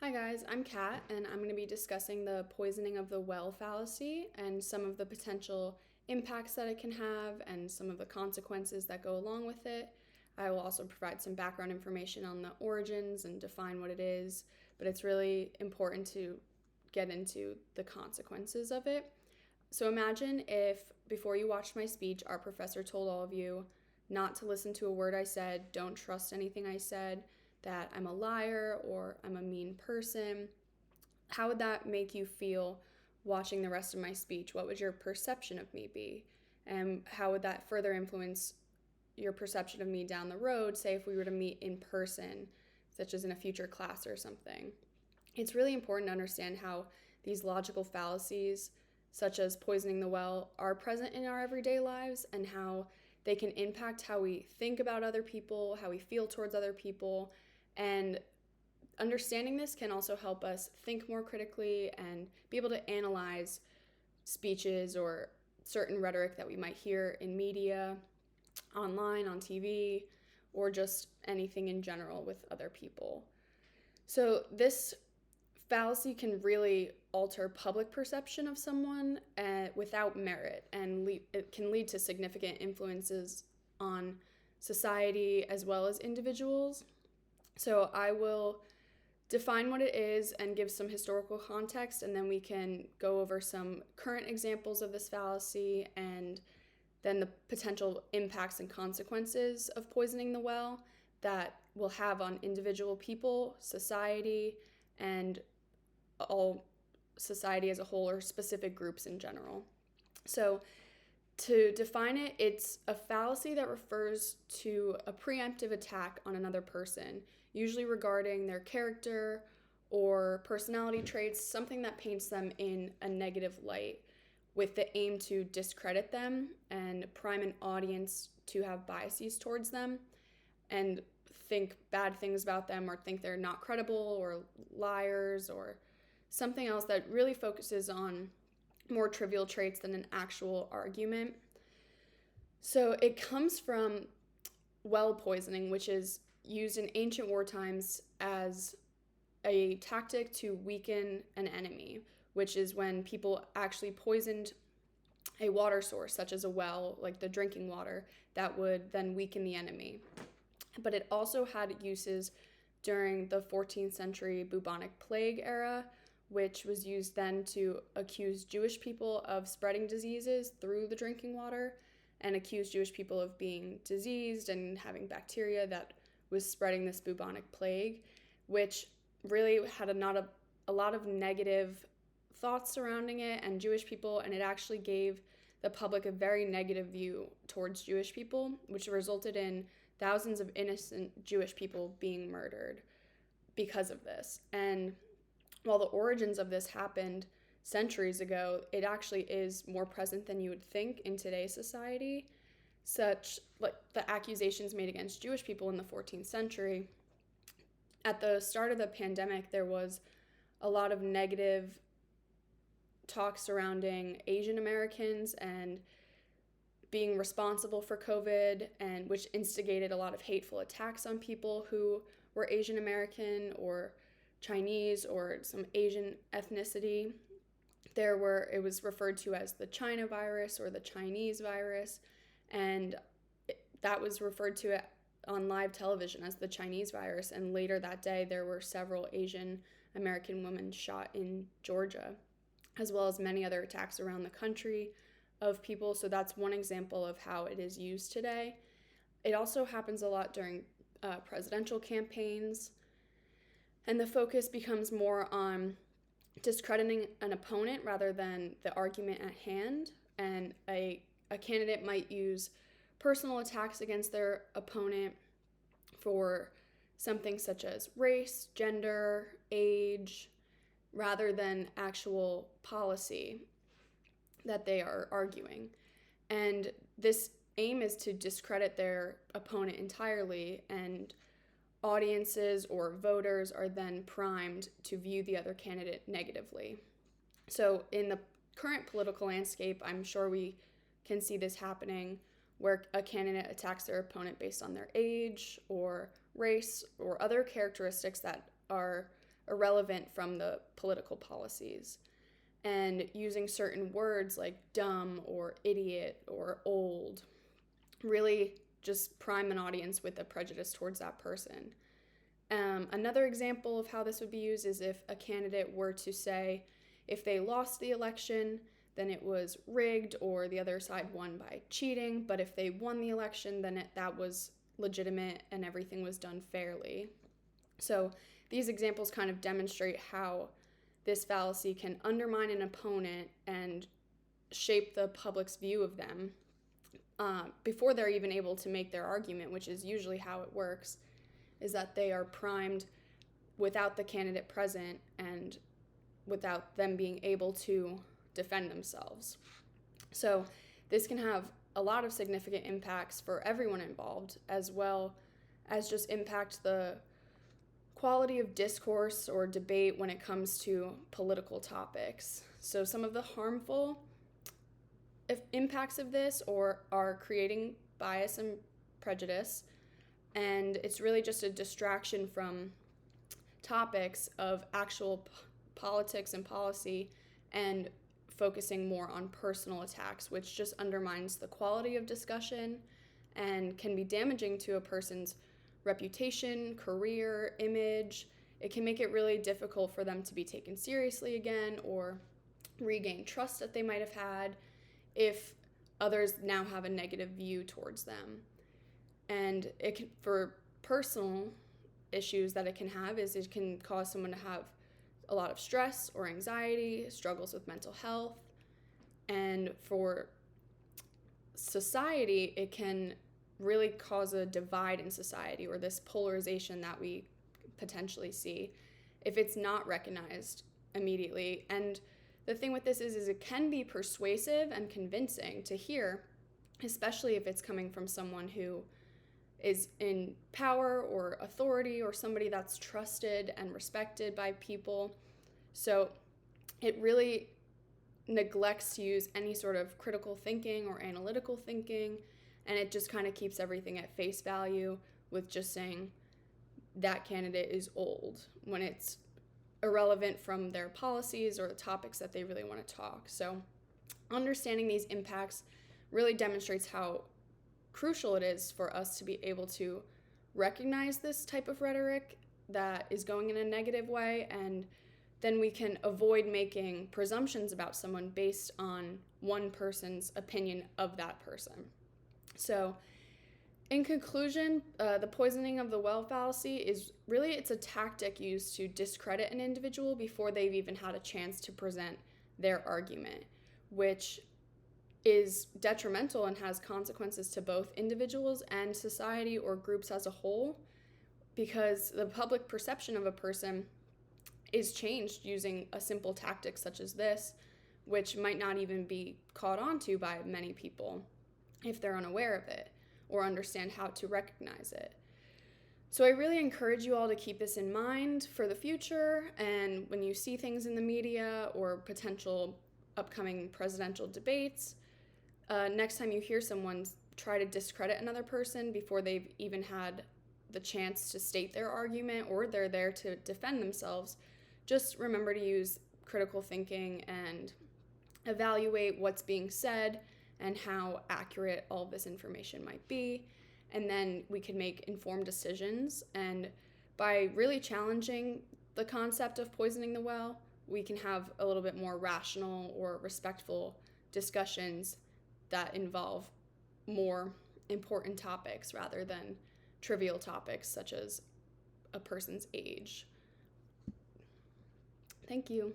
Hi guys, I'm Kat, and I'm going to be discussing the poisoning of the well fallacy and some of the potential impacts that it can have and some of the consequences that go along with it. I will also provide some background information on the origins and define what it is, but it's really important to get into the consequences of it. So imagine if before you watched my speech, our professor told all of you not to listen to a word I said, don't trust anything I said, that I'm a liar or I'm a mean person. How would that make you feel watching the rest of my speech? What would your perception of me be? And how would that further influence your perception of me down the road, say if we were to meet in person, such as in a future class or something? It's really important to understand how these logical fallacies, such as poisoning the well, are present in our everyday lives and how they can impact how we think about other people, how we feel towards other people, and understanding this can also help us think more critically and be able to analyze speeches or certain rhetoric that we might hear in media, online, on TV, or just anything in general with other people. So, this fallacy can really alter public perception of someone without merit, and it can lead to significant influences on society as well as individuals. So, I will define what it is and give some historical context, and then we can go over some current examples of this fallacy and then the potential impacts and consequences of poisoning the well that will have on individual people, society, and all society as a whole or specific groups in general. So, to define it, it's a fallacy that refers to a preemptive attack on another person, usually regarding their character or personality traits, something that paints them in a negative light with the aim to discredit them and prime an audience to have biases towards them and think bad things about them or think they're not credible or liars or something else that really focuses on more trivial traits than an actual argument. So it comes from well poisoning, which is used in ancient war times as a tactic to weaken an enemy, which is when people actually poisoned a water source, such as a well, like the drinking water, that would then weaken the enemy. But it also had uses during the 14th century bubonic plague era, which was used then to accuse Jewish people of spreading diseases through the drinking water and accuse Jewish people of being diseased and having bacteria that was spreading this bubonic plague, which really had a lot of negative thoughts surrounding it and Jewish people, and it actually gave the public a very negative view towards Jewish people, which resulted in thousands of innocent Jewish people being murdered because of this. And while the origins of this happened centuries ago, it actually is more present than you would think in today's society. Such like the accusations made against Jewish people in the 14th century. At the start of the pandemic, there was a lot of negative talk surrounding Asian Americans and being responsible for COVID, and which instigated a lot of hateful attacks on people who were Asian American or Chinese or some Asian ethnicity. It was referred to as the China virus or the Chinese virus, and that was referred to on live television as the Chinese virus. And later that day, there were several Asian American women shot in Georgia, as well as many other attacks around the country of people. So that's one example of how it is used today. It also happens a lot during presidential campaigns, and the focus becomes more on discrediting an opponent rather than the argument at hand. And a candidate might use personal attacks against their opponent for something such as race, gender, age, rather than actual policy that they are arguing. And this aim is to discredit their opponent entirely, and audiences or voters are then primed to view the other candidate negatively. So, in the current political landscape, I'm sure we can see this happening where a candidate attacks their opponent based on their age or race or other characteristics that are irrelevant from the political policies. And using certain words like dumb or idiot or old really just prime an audience with a prejudice towards that person. Another example of how this would be used is if a candidate were to say if they lost the election, then it was rigged or the other side won by cheating. But if they won the election, then that was legitimate and everything was done fairly. So these examples kind of demonstrate how this fallacy can undermine an opponent and shape the public's view of them before they're even able to make their argument, which is usually how it works, is that they are primed without the candidate present and without them being able to defend themselves. So this can have a lot of significant impacts for everyone involved, as well as just impact the quality of discourse or debate when it comes to political topics. So some of the harmful impacts of this are creating bias and prejudice, and it's really just a distraction from topics of actual politics and policy and focusing more on personal attacks, which just undermines the quality of discussion and can be damaging to a person's reputation, career, image. It can make it really difficult for them to be taken seriously again or regain trust that they might have had if others now have a negative view towards them. And it can, for personal issues that it can have, is it can cause someone to have a lot of stress or anxiety, struggles with mental health. And for society, it can really cause a divide in society, or this polarization that we potentially see if it's not recognized immediately. And the thing with this is it can be persuasive and convincing to hear, especially if it's coming from someone who is in power or authority or somebody that's trusted and respected by people. So it really neglects to use any sort of critical thinking or analytical thinking, and it just kind of keeps everything at face value with just saying that candidate is old when it's irrelevant from their policies or the topics that they really want to talk. So understanding these impacts really demonstrates how crucial it is for us to be able to recognize this type of rhetoric that is going in a negative way, and then we can avoid making presumptions about someone based on one person's opinion of that person. So in conclusion, the poisoning of the well fallacy is really, it's a tactic used to discredit an individual before they've even had a chance to present their argument, which is detrimental and has consequences to both individuals and society or groups as a whole, because the public perception of a person is changed using a simple tactic such as this, which might not even be caught on to by many people if they're unaware of it or understand how to recognize it. So I really encourage you all to keep this in mind for the future, and when you see things in the media or potential upcoming presidential debates, next time you hear someone try to discredit another person before they've even had the chance to state their argument or they're there to defend themselves, just remember to use critical thinking and evaluate what's being said and how accurate all of this information might be. And then we can make informed decisions. And by really challenging the concept of poisoning the well, we can have a little bit more rational or respectful discussions that involve more important topics rather than trivial topics such as a person's age. Thank you.